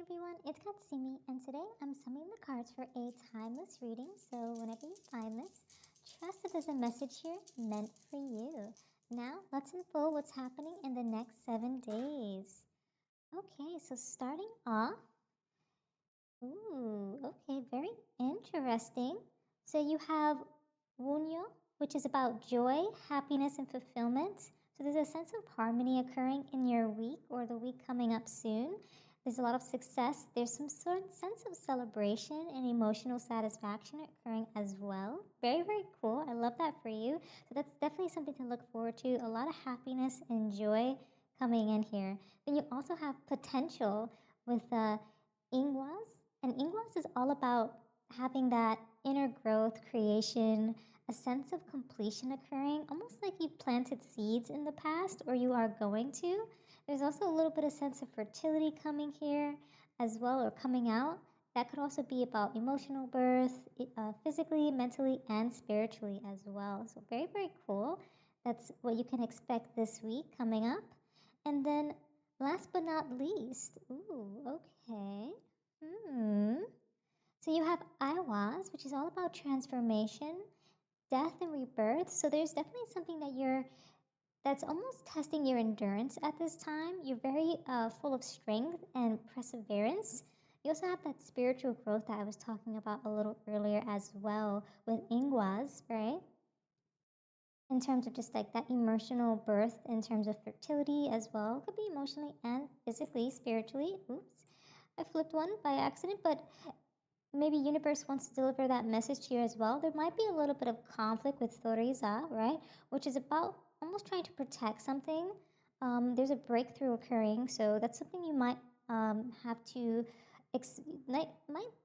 everyone, it's Katsumi, and today I'm summoning the cards for a timeless reading. So whenever you find this, trust that there's a message here meant for you. Now let's unfold what's happening in the next 7 days. Okay, so starting off, okay, very interesting. So you have Wunyo, which is about joy, happiness, and fulfillment. So there's a sense of harmony occurring in your week or the week coming up soon. There's a lot of success. There's some sort of sense of celebration and emotional satisfaction occurring as well. Very, very cool. I love that for you. So that's definitely something to look forward to. A lot of happiness and joy coming in here. Then you also have potential with Ingwas. And Ingwas is all about having that inner growth, creation, a sense of completion occurring, almost like you planted seeds in the past or you are going to. There's also a little bit of sense of fertility coming here as well, or coming out. That could also be about emotional birth, physically, mentally, and spiritually as well. So very, very cool. That's what you can expect this week coming up. And then last but not least, okay. So you have Iwas, which is all about transformation, death, and rebirth. So there's definitely something that's almost testing your endurance at this time. You're very full of strength and perseverance. You also have that spiritual growth that I was talking about a little earlier as well with Ingwas, right? In terms of just like that emotional birth, in terms of fertility as well. It could be emotionally and physically, spiritually. Oops, I flipped one by accident, but maybe universe wants to deliver that message to you as well. There might be a little bit of conflict with Toriza, right? Which is about almost trying to protect something. There's a breakthrough occurring, so that's something you might have to, might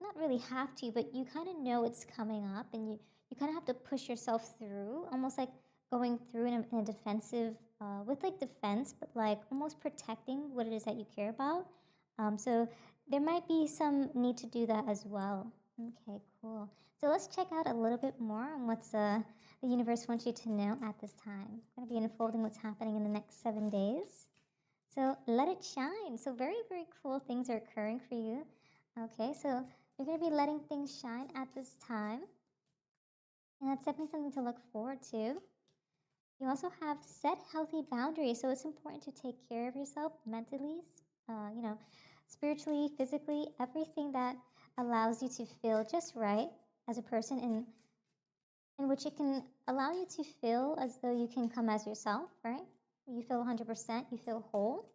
not really have to, but you kind of know it's coming up, and you kind of have to push yourself through, almost like going through in a defensive, with like defense, but like almost protecting what it is that you care about. So there might be some need to do that as well. Okay, cool. So let's check out a little bit more on what's the universe wants you to know at this time. I'm going to be unfolding what's happening in the next 7 days. So let it shine. So very, very cool things are occurring for you. Okay, so you're going to be letting things shine at this time. And that's definitely something to look forward to. You also have set healthy boundaries. So it's important to take care of yourself mentally, spiritually, physically, everything that allows you to feel just right as a person, in which it can allow you to feel as though you can come as yourself, right? You feel 100%, you feel whole.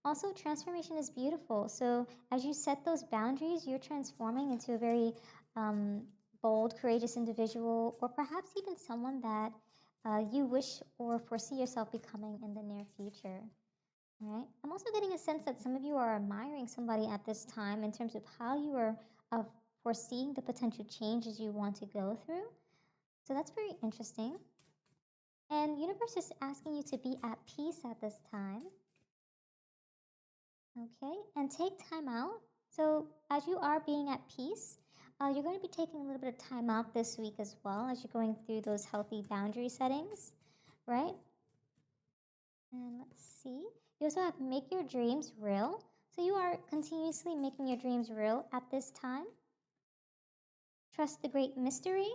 Also, transformation is beautiful. So as you set those boundaries, you're transforming into a very bold, courageous individual, or perhaps even someone that you wish or foresee yourself becoming in the near future. Right. I'm also getting a sense that some of you are admiring somebody at this time in terms of how you are foreseeing the potential changes you want to go through. So that's very interesting. And universe is asking you to be at peace at this time. Okay, and take time out. So as you are being at peace, you're going to be taking a little bit of time out this week as well as you're going through those healthy boundary settings, right? And let's see. You also have make your dreams real. So you are continuously making your dreams real at this time. Trust the great mystery.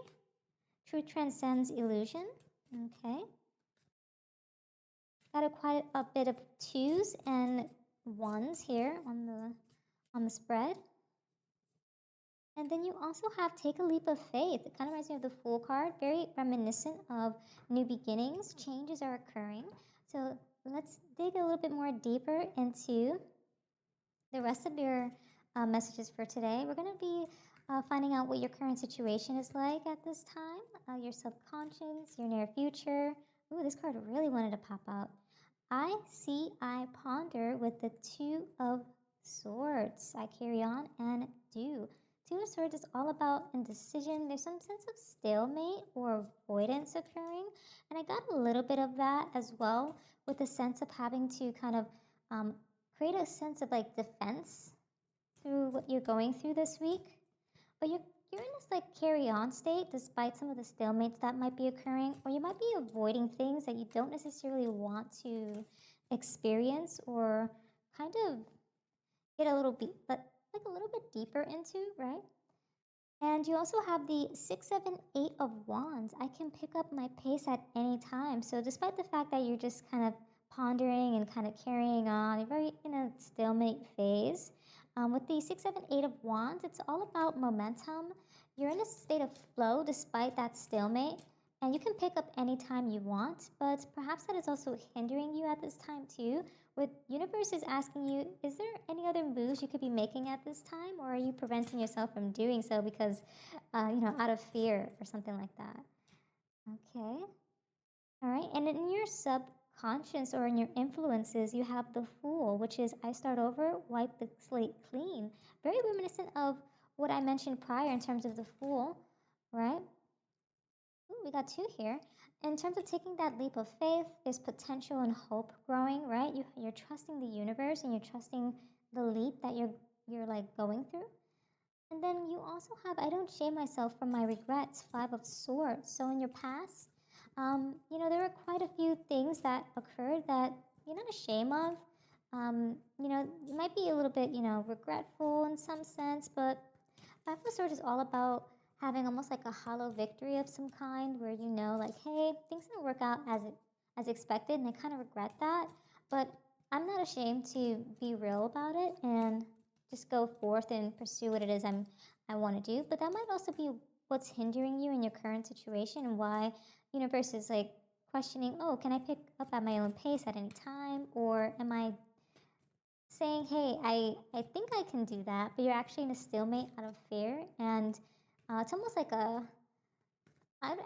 Truth transcends illusion. Okay. Got quite a bit of 2s and 1s here on the spread. And then you also have take a leap of faith. It kind of reminds me of the Fool card, very reminiscent of new beginnings. Changes are occurring. So let's dig a little bit more deeper into the rest of your messages for today. We're going to be finding out what your current situation is like at this time, your subconscious, your near future. Ooh, this card really wanted to pop out. I ponder with the 2 of Swords. I carry on and do. 2 of Swords is all about indecision. There's some sense of stalemate or avoidance occurring. And I got a little bit of that as well, with the sense of having to kind of create a sense of like defense through what you're going through this week. But you're in this like carry on state despite some of the stalemates that might be occurring, or you might be avoiding things that you don't necessarily want to experience, or kind of get a little bit, but like a little bit deeper into, right? And you also have the 6, 7, 8 of Wands. I can pick up my pace at any time. So, despite the fact that you're just kind of pondering and kind of carrying on, you're very in a stalemate phase. With the 6, 7, 8 of Wands, it's all about momentum. You're in a state of flow despite that stalemate. And you can pick up any time you want, but perhaps that is also hindering you at this time too. With universe is asking you, is there any other moves you could be making at this time, or are you preventing yourself from doing so because, out of fear or something like that? Okay. All right. And in your subconscious or in your influences, you have the Fool, which is I start over, wipe the slate clean. Very reminiscent of what I mentioned prior in terms of the Fool, right? Ooh, we got two here. In terms of taking that leap of faith, there's potential and hope growing, right? You're trusting the universe and you're trusting the leap that you're like going through. And then you also have I don't shame myself for my regrets, 5 of Swords. So in your past, there were quite a few things that occurred that you're not ashamed of. You might be a little bit, regretful in some sense, but 5 of Swords is all about having almost like a hollow victory of some kind where like, hey, things didn't work out as expected, and I kind of regret that. But I'm not ashamed to be real about it and just go forth and pursue what it is I want to do. But that might also be what's hindering you in your current situation and why universe is like questioning, oh, can I pick up at my own pace at any time, or am I saying, hey, I think I can do that, but you're actually in a stalemate out of fear. And it's almost like I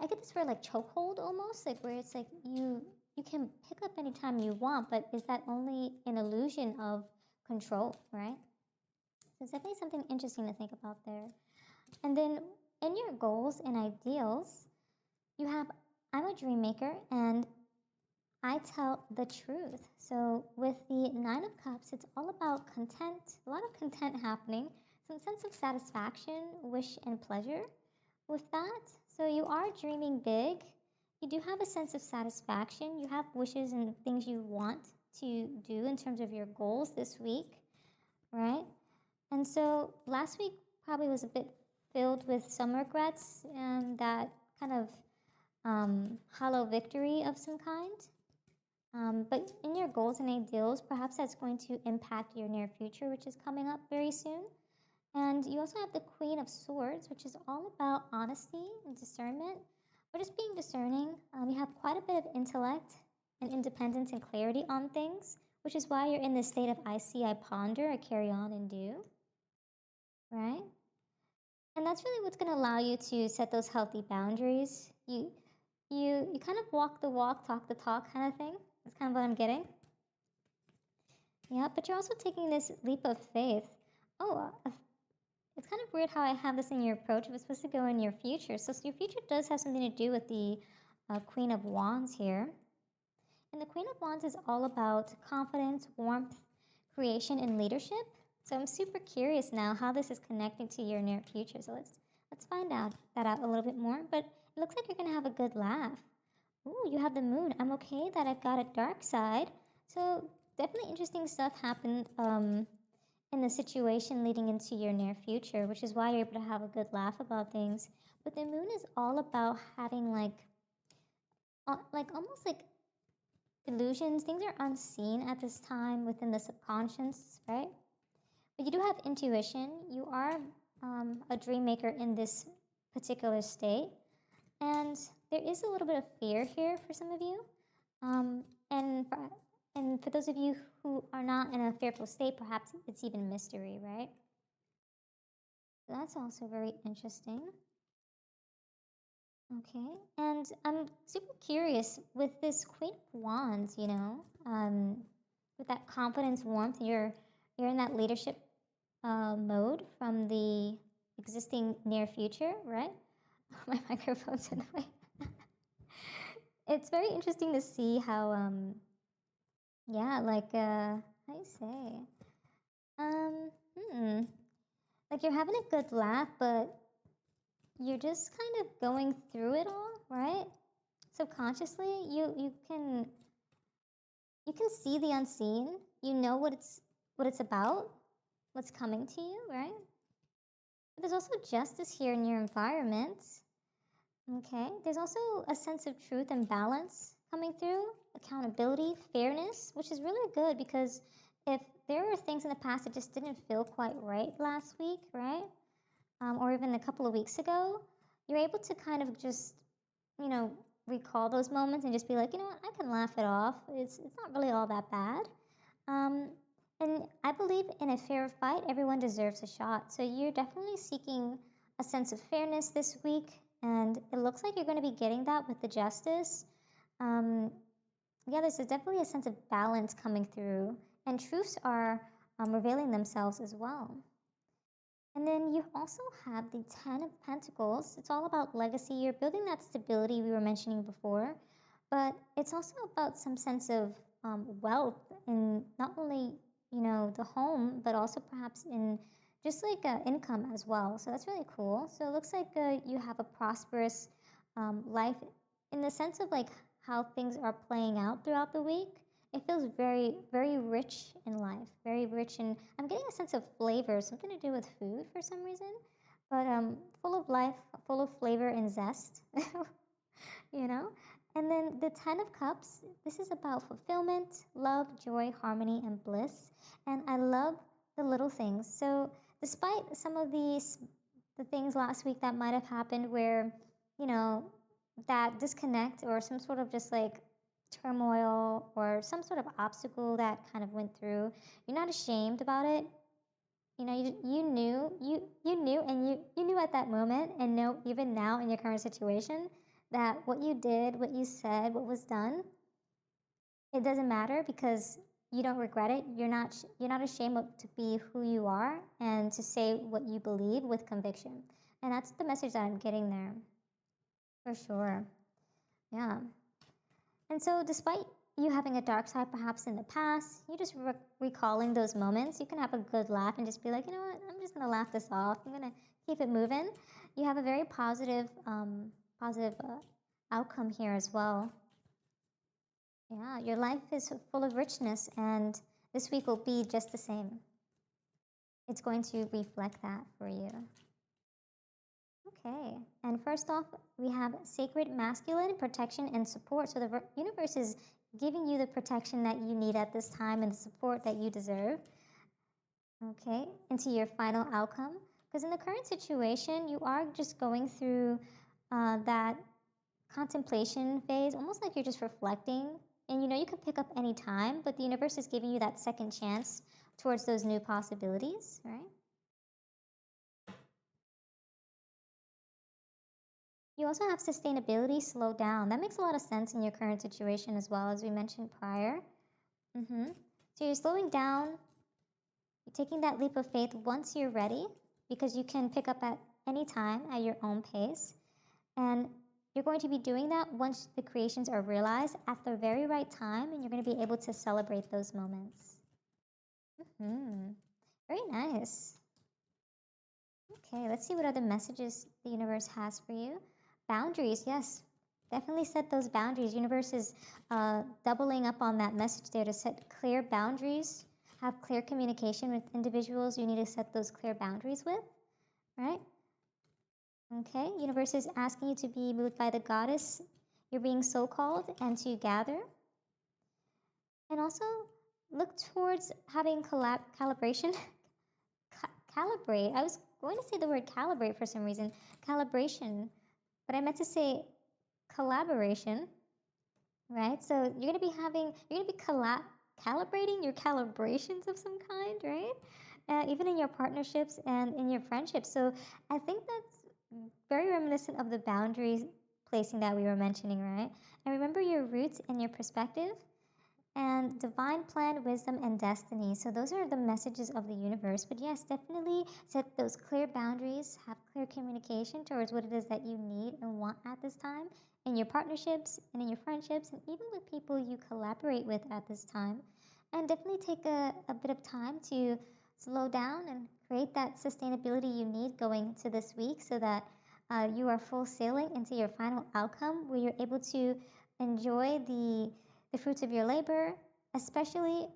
get this word like chokehold almost, like where it's like you can pick up anytime you want, but is that only an illusion of control, right? So it's definitely something interesting to think about there. And then in your goals and ideals, you have I'm a dream maker and I tell the truth. So with the 9 of Cups, it's all about content, a lot of content happening, some sense of satisfaction, wish, and pleasure with that. So you are dreaming big. You do have a sense of satisfaction. You have wishes and things you want to do in terms of your goals this week, right? And so last week probably was a bit filled with some regrets and that kind of hollow victory of some kind. But in your goals and ideals, perhaps that's going to impact your near future, which is coming up very soon. And you also have the Queen of Swords, which is all about honesty and discernment, or just being discerning. You have quite a bit of intellect and independence and clarity on things, which is why you're in this state of I see, I ponder, I carry on and do, right? And that's really what's going to allow you to set those healthy boundaries. You kind of walk the walk, talk the talk kind of thing. That's kind of what I'm getting. Yeah, but you're also taking this leap of faith. Oh, it's kind of weird how I have this in your approach. It was supposed to go in your future. So your future does have something to do with the Queen of Wands here. And the Queen of Wands is all about confidence, warmth, creation, and leadership. So I'm super curious now how this is connecting to your near future. So let's find out a little bit more. But it looks like you're gonna have a good laugh. Ooh, you have the Moon. I'm okay that I've got a dark side. So definitely interesting stuff happened in the situation leading into your near future, which is why you're able to have a good laugh about things. But the Moon is all about having like almost like illusions. Things are unseen at this time within the subconscious, right? But you do have intuition. You are a dream maker in this particular state. And there is a little bit of fear here for some of you. And for those of you who are not in a fearful state, perhaps it's even mystery, right? So that's also very interesting. Okay, and I'm super curious with this Queen of Wands, with that confidence, warmth, you're in that leadership mode from the existing near future, right? My microphone's in the way. It's very interesting to see how, how do you say? Like you're having a good laugh, but you're just kind of going through it all, right? Subconsciously, you can see the unseen. You know what it's about, what's coming to you, right? But there's also justice here in your environment. Okay, there's also a sense of truth and balance coming through, accountability, fairness, which is really good because if there were things in the past that just didn't feel quite right last week, right? Or even a couple of weeks ago, you're able to kind of just, you know, recall those moments and just be like, you know what, I can laugh it off. It's not really all that bad. Um, and I believe in a fair fight, everyone deserves a shot. So you're definitely seeking a sense of fairness this week, and it looks like you're going to be getting that with the justice. Um, yeah, there's definitely a sense of balance coming through, and truths are revealing themselves as well. And then you also have the Ten of Pentacles. It's all about legacy. You're building that stability we were mentioning before, but it's also about some sense of wealth in not only, you know, the home, but also perhaps in just like income as well. So that's really cool. So it looks like you have a prosperous life in the sense of like how things are playing out throughout the week. It feels very, very rich in life, very rich, and I'm getting a sense of flavor, something to do with food for some reason, but full of life, full of flavor and zest, you know. And then the Ten of Cups. This is about fulfillment, love, joy, harmony, and bliss. And I love the little things. So despite some of the things last week that might have happened, where you know that disconnect or some sort of just like turmoil or some sort of obstacle that kind of went through, you're not ashamed about it. You know, you knew, and you knew at that moment, and know even now in your current situation that what you did, what you said, what was done, it doesn't matter because you don't regret it. You're not ashamed to be who you are and to say what you believe with conviction. And that's the message that I'm getting there, for sure. Yeah. And so, despite you having a dark side perhaps in the past, you just recalling those moments, you can have a good laugh and just be like, you know what, I'm just going to laugh this off. I'm going to keep it moving. You have a very positive outcome here as well. Yeah, your life is full of richness, and this week will be just the same. It's going to reflect that for you. Okay, and first off, we have sacred masculine protection and support. So the universe is giving you the protection that you need at this time and the support that you deserve. Okay, into your final outcome. Because in the current situation, you are just going through that contemplation phase, almost like you're just reflecting. And you know, you can pick up any time, but the universe is giving you that second chance towards those new possibilities, right? You also have sustainability slow down. That makes a lot of sense in your current situation as well, as we mentioned prior. So you're slowing down, you're taking that leap of faith once you're ready, because you can pick up at any time at your own pace. And you're going to be doing that once the creations are realized at the very right time, and you're going to be able to celebrate those moments. Very nice. Okay, let's see what other messages the universe has for you. Boundaries, yes. Definitely set those boundaries. Universe is doubling up on that message there to set clear boundaries, have clear communication with individuals you need to set those clear boundaries with, right? Okay, universe is asking you to be moved by the goddess you're being so called and to gather. And also look towards having calibration. Calibrate. I was going to say the word calibrate for some reason. Calibration. But I meant to say collaboration, right? So you're going to be calibrating your calibrations of some kind, right? Even in your partnerships and in your friendships. So I think that's very reminiscent of the boundaries placing that we were mentioning, right? And remember your roots and your perspective and divine plan, wisdom, and destiny. So those are the messages of the universe. But yes, definitely set those clear boundaries, have clear communication towards what it is that you need and want at this time in your partnerships and in your friendships and even with people you collaborate with at this time. And definitely take a bit of time to slow down and create that sustainability you need going into this week so that you are full sailing into your final outcome where you're able to enjoy the fruits of your labor, especially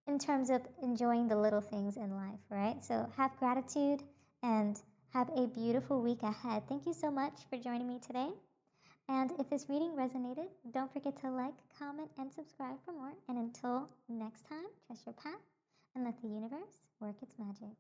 in terms of enjoying the little things in life, right? So have gratitude and have a beautiful week ahead. Thank you so much for joining me today. And if this reading resonated, don't forget to like, comment, and subscribe for more. And until next time, trust your path and let the universe work its magic.